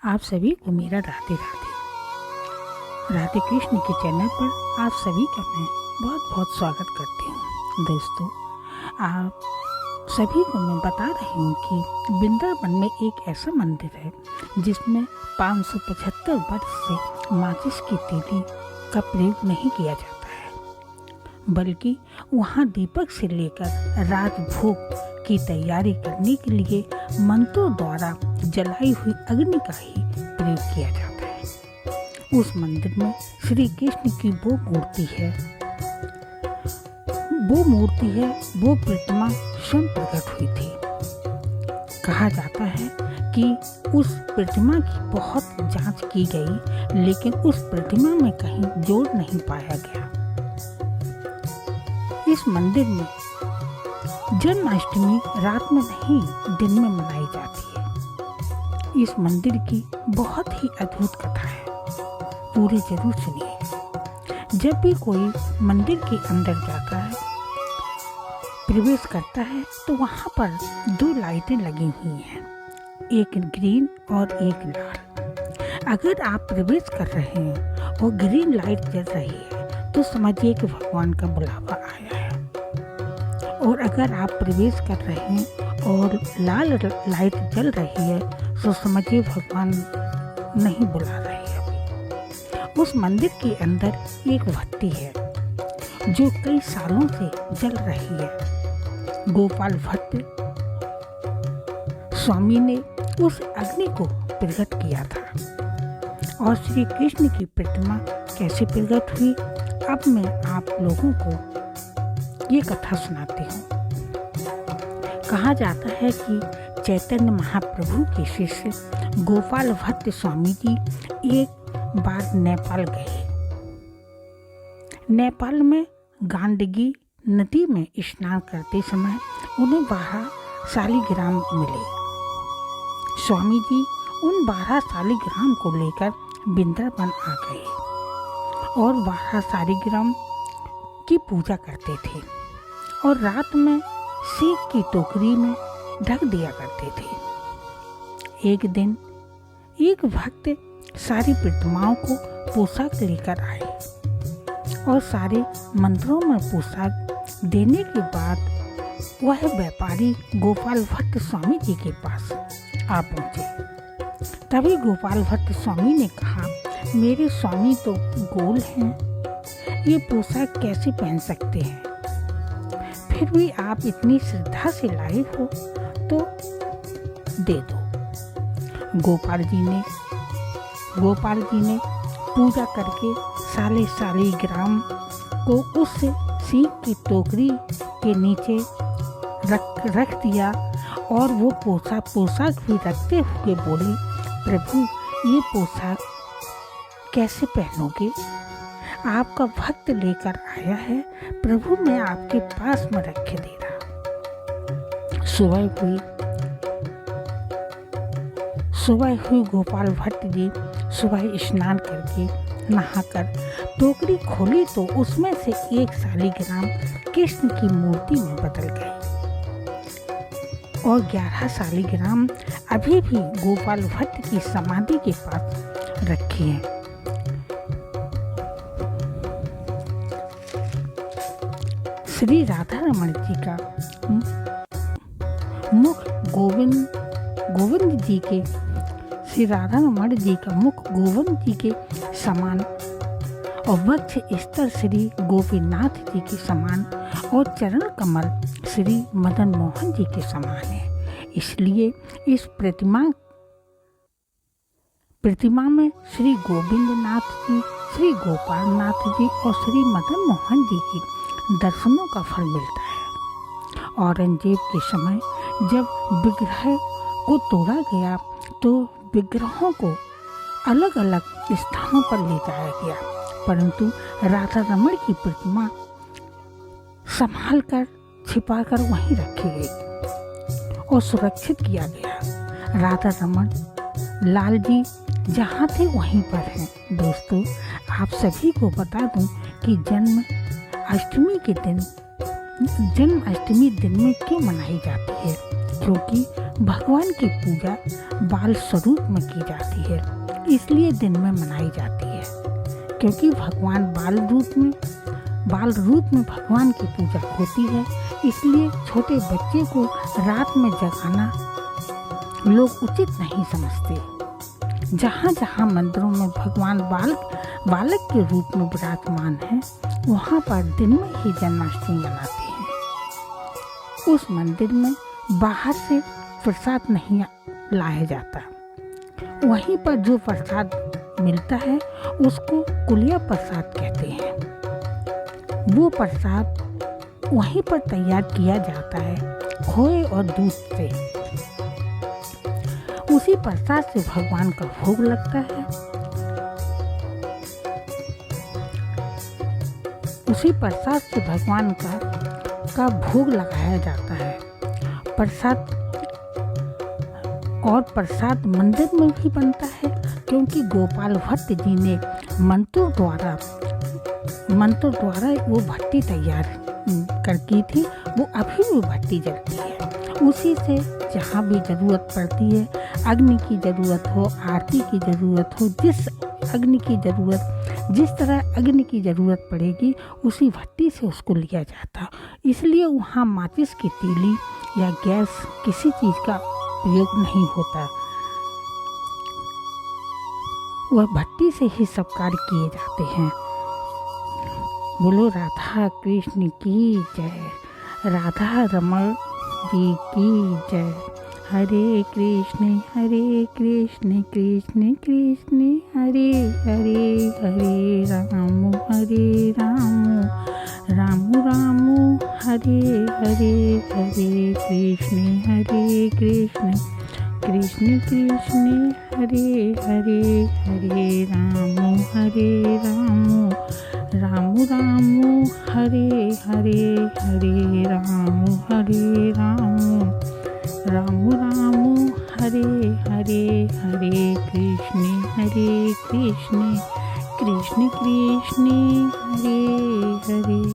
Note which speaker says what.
Speaker 1: आप सभी को मेरा राधे राधे। राधे कृष्ण के चैनल पर आप सभी का मैं बहुत बहुत स्वागत करती हूँ। दोस्तों, आप सभी को मैं बता रही हूँ कि वृंदावन में एक ऐसा मंदिर है जिसमें 575 वर्ष से माचिस की तीली का प्रयोग नहीं किया जाता है, बल्कि वहाँ दीपक से लेकर रात भोग की तैयारी करने के लिए मंत्रों द्वारा जलाई हुई अग्नि का ही प्रयोग किया जाता है। उस मंदिर में श्री कृष्ण की वो मूर्ति है, वो प्रतिमा स्वयं प्रकट हुई थी। कहा जाता है कि उस प्रतिमा की बहुत जांच की गई, लेकिन उस प्रतिमा में कहीं जोड़ नहीं पाया गया। इस मंदिर में जन्माष्टमी रात में नहीं, दिन में मनाई जाती है। इस मंदिर की बहुत ही अद्भुत कथा है, पूरी जरूर सुनिए। जब भी कोई मंदिर के अंदर जाता है, प्रवेश करता है, तो वहाँ पर 2 लाइटें लगी हुई हैं, एक ग्रीन और एक लाल। अगर आप प्रवेश कर रहे हैं और ग्रीन लाइट जल रही है तो समझिए कि भगवान का बुलावा आया है, और अगर आप प्रवेश कर रहे हैं और लाल लाइट जल रही है तो समझिए भगवान नहीं बुला रहे हैं। उस मंदिर के अंदर एक भट्टी है जो कई सालों से जल रही है। गोपाल भट्ट स्वामी ने उस अग्नि को प्रकट किया था। और श्री कृष्ण की प्रतिमा कैसे प्रकट हुई, अब मैं आप लोगों को ये कथा सुनाती हूँ। कहा जाता है कि चैतन्य महाप्रभु के शिष्य गोपाल भट्ट स्वामी जी एक बार नेपाल गए। नेपाल में गांडगी नदी में स्नान करते समय उन्हें 12 शालिग्राम मिले। स्वामी जी उन 12 शालिग्राम को लेकर वृंदावन आ गए और 12 शालिग्राम की पूजा करते थे और रात में सीख की टोकरी में ढक दिया करते थे। एक दिन एक भक्त सारी प्रतिमाओं को पोशाक लेकर आए और सारे मंदिरों में पोशाक देने के बाद वह व्यापारी गोपाल भट्ट स्वामी जी के पास आ पहुँचे। तभी गोपाल भट्ट स्वामी ने कहा, मेरे स्वामी तो गोल हैं, ये पोशाक कैसे पहन सकते हैं? फिर भी आप इतनी श्रद्धा से लाए हो तो दे दो। गोपाल जी ने पूजा करके शालिग्राम को उस सीख की टोकरी के नीचे रख दिया और वो पोशाक भी रखते हुए बोले, प्रभु ये पोशाक कैसे पहनोगे? आपका भक्त लेकर आया है, प्रभु मैं आपके पास में रख के दे रहा। सुबह हुई गोपाल भट्ट जी सुबह स्नान करके नहाकर टोकरी खोली तो उसमें से एक शालिग्राम कृष्ण की मूर्ति में बदल गई और 11 शालिग्राम अभी भी गोपाल भट्ट की समाधि के पास रखे हैं। श्री राधा रमण जी का मुख गोविंद जी के श्री राधा रमण जी का मुख गोविंद जी के समान और वक्ष स्तर श्री गोपीनाथ जी के समान और चरण कमल श्री मदन मोहन जी के समान है। इसलिए इस प्रतिमा में श्री गोविंद नाथ जी, श्री गोपाल नाथ जी और श्री मदन मोहन जी की दर्शनों का फल मिलता है। औरंगजेब के समय जब विग्रह को तोड़ा गया तो विग्रहों को अलग अलग स्थानों पर ले जाया गया, परंतु राधा रमण की प्रतिमा संभाल कर छिपाकर वहीं रखी गई और सुरक्षित किया गया। राधा रमण लाल जी जहाँ थे वहीं पर हैं। दोस्तों, आप सभी को बता दूं कि जन्माष्टमी दिन में क्यों मनाई जाती है, क्योंकि भगवान की पूजा बाल स्वरूप में की जाती है, इसलिए दिन में मनाई जाती है। क्योंकि भगवान बाल रूप में भगवान की पूजा होती है, इसलिए छोटे बच्चे को रात में जगाना लोग उचित नहीं समझते। जहाँ जहाँ मंदिरों में भगवान बालक के रूप में विराजमान हैं, वहाँ पर दिन में ही जन्माष्टमी मनाते हैं। उस मंदिर में बाहर से प्रसाद नहीं लाया जाता। वहीं पर जो प्रसाद मिलता है उसको कुलिया प्रसाद कहते हैं। वो प्रसाद वहीं पर तैयार किया जाता है खोए और दूध से। उसी प्रसाद से भगवान का भोग लगता है। उसी प्रसाद से भगवान का भोग लगाया जाता है। प्रसाद मंदिर में भी बनता है, क्योंकि गोपाल भट्ट जी ने मंत्रों द्वारा वो भट्टी तैयार कर की थी। वो अभी भी भट्टी जलती है। उसी से जहाँ भी ज़रूरत पड़ती है, अग्नि की ज़रूरत हो, आरती की ज़रूरत हो, जिस तरह अग्नि की ज़रूरत पड़ेगी, उसी भट्टी से उसको लिया जाता। इसलिए वहाँ माचिस की तीली या गैस किसी चीज़ का प्रयोग नहीं होता। वह भट्टी से ही सब कार्य किए जाते हैं। बोलो राधा कृष्ण की जय, राधा रमण जी की जय। हरे कृष्ण कृष्ण कृष्ण हरे हरे, हरे राम राम राम हरे हरे, हरे कृष्ण कृष्ण कृष्ण हरे हरे, हरे राम राम हरे हरे, हरे राम राम हरे हरे, हरे कृष्ण कृष्ण कृष्ण हरे हरे।